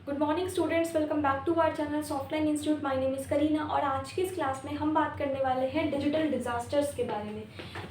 Good morning students, welcome back to our channel Softline institute. My name is Kareena और आज की इस class में हम बात करने वाले हैं डिजिटल डिजास्टर्स के बारे में।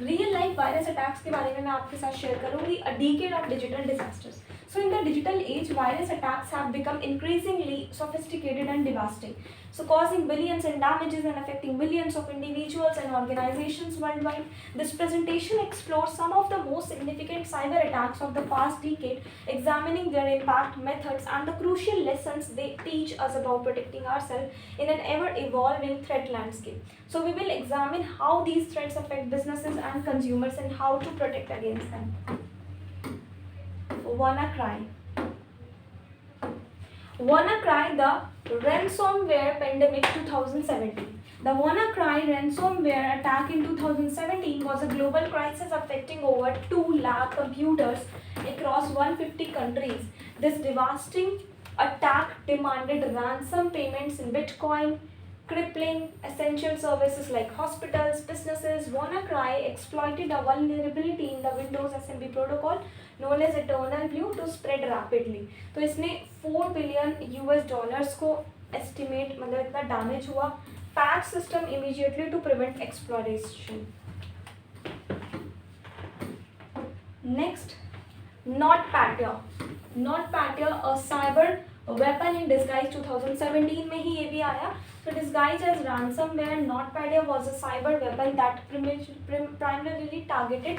रियल लाइफ वायरस अटैक्स के बारे में मैं आपके साथ शेयर करूंगी। अ decade of digital disasters. So in the digital age, virus attacks have become increasingly sophisticated and devastating, so causing billions in damages and affecting millions of individuals and organizations worldwide. This presentation explores some of the most significant cyber attacks of the past decade, examining their impact, methods, and the crucial lessons they teach us about protecting ourselves in an ever-evolving threat landscape. So we will examine how these threats affect businesses and consumers and how to protect against them. WannaCry. WannaCry, the ransomware pandemic 2017. The WannaCry ransomware attack in 2017 was a global crisis affecting over 2 lakh computers across 150 countries. This devastating attack demanded ransom payments in Bitcoin, crippling essential services like hospitals, businesses. WannaCry exploited a vulnerability in the Windows SMB protocol known as Eternal Blue to spread rapidly. तो इसने 4 billion US dollars को estimate मतलब इतना damage हुआ. Patch system immediately to prevent exploration. Next, NotPetya, a cyber weapon in disguise. 2017 में ही ये भी आया. So disguised as ransomware, NotPetya was a cyber weapon that primarily targeted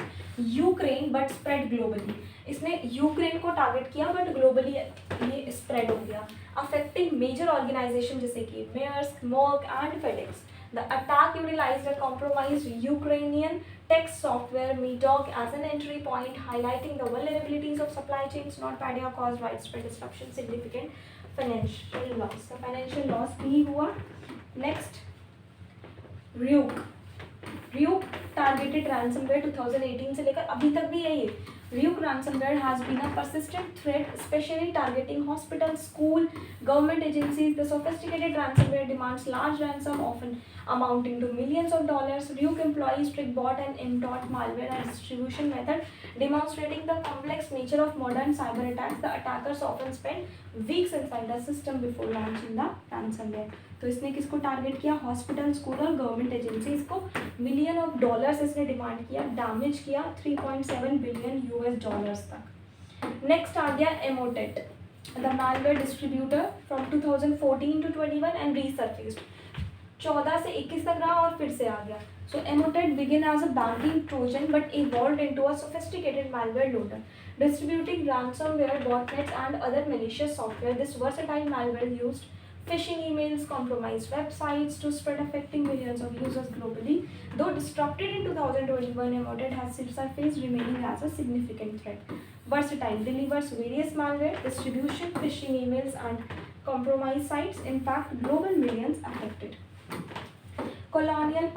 Ukraine but spread globally. इसने Ukraine को target किया but globally ये spread हो गया, अफेक्टिंग मेजर ऑर्गेनाइजेशन जैसे कि Maersk, Merck and FedEx. The attack utilized a compromised Ukrainian text software MEDOC as an entry point, highlighting the vulnerabilities of supply chains. NotPetya caused widespread disruption, significant financial loss. The financial loss भी हुआ. Next, Ryuk targeted ransomware 2018 से लेकर अभी तक भी है ये. Ryuk ransomware has been a persistent threat, especially targeting hospitals, school, government agencies. The sophisticated ransomware demands large ransom, often amounting to millions of dollars. Ryuk employs TrickBot and MDOT malware and distribution method, demonstrating the complex nature of modern cyber attacks. The attackers often spend weeks inside the system before launching the ransomware. तो इसने किसको target किया? Hospital, school और government agencies को. Million of dollars इसने demand किया, damage किया 3.7 billion US dollars तक. नेक्स्ट आ गया Emotet, the malware distributor from 2014 to 21 and resurfaced. 14 से 21 तक रहा और फिर से आ गया. So Emotet began as a banking trojan but evolved into a sophisticated malware loader, distributing ransomware, botnets and other malicious software. This versatile malware used phishing emails, compromised websites to spread, affecting millions of users globally. Though disrupted in 2021, Emotet has surfaced, remaining as a significant threat. Versatile, delivers various malware, distribution, phishing emails and compromised sites, impact global millions affected. Colonial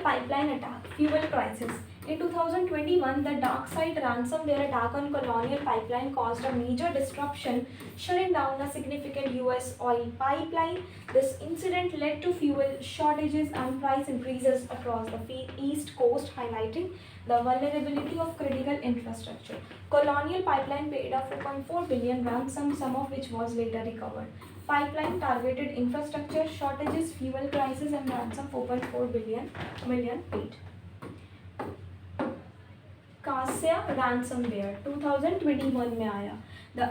Pipeline attack, fuel crisis. In 2021, the DarkSide ransomware attack on Colonial Pipeline caused a major disruption, shutting down a significant US oil pipeline. This incident led to fuel shortages and price increases across the East Coast, highlighting the vulnerability of critical infrastructure. Colonial Pipeline paid a 4.4 billion ransom, some of which was later recovered. Pipeline targeted infrastructure shortages, fuel crisis and ransom 4.4 million paid. Cassia ransomware 2021 में आया. The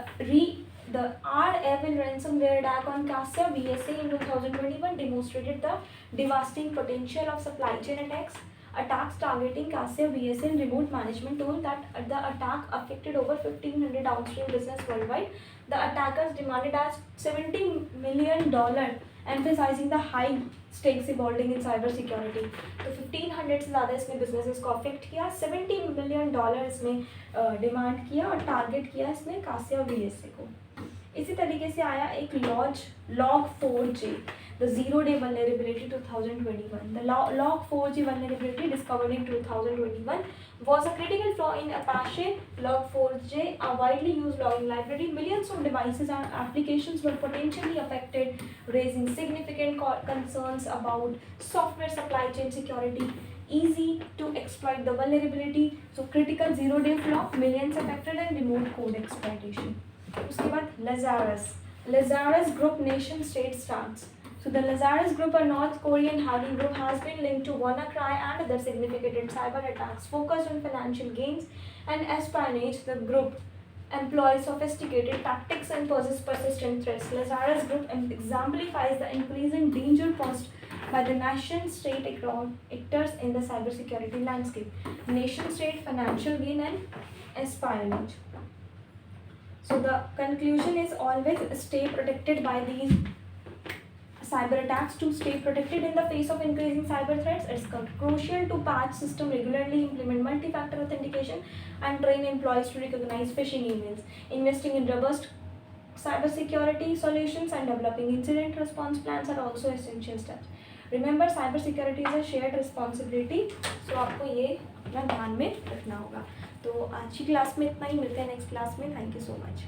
R-Evil ransomware attack on Cassia VSA in 2021 demonstrated the devastating potential of supply chain attacks. Attacks targeting Cassia VSA and remote management tool. That the attack affected over 1,500 downstream business worldwide. The attackers demanded as $70 million, emphasizing the high stakes involving in cyber security. तो 1,500 से ज़्यादा इसमें businesses को affect किया, $70 million इसमें demand किया और target किया इसमें Cassia VSA को. इसी तरीके से आया एक Log4j, the zero-day vulnerability 2021. The Log4j vulnerability discovered in 2021 was a critical flaw in Apache Log4j, a widely used logging library. Millions of devices and applications were potentially affected, raising significant concerns about software supply chain security. Easy to exploit the vulnerability. So critical zero-day flaw, millions affected and remote code exploitation. उसके बाद Lazarus Group nation state starts. So the Lazarus Group, a North Korean hacking group, has been linked to WannaCry and other significant cyber attacks focused on financial gains and espionage. The group employs sophisticated tactics and poses persistent threats. Lazarus Group exemplifies the increasing danger posed by the nation-state actors in the cybersecurity landscape. Nation-state, financial gain, and espionage. So the conclusion is always stay protected by these cyber attacks. To stay protected in the face of increasing cyber threats, it's crucial to patch system regularly, implement multi-factor authentication, and train employees to recognize phishing emails. Investing in robust cybersecurity solutions and developing incident response plans are also essential steps. Remember, cybersecurity is a shared responsibility. So आपको ये अपना ध्यान में रखना होगा. तो आज की क्लास में इतना ही, मिलते हैं नेक्स्ट क्लास में. Thank you so much.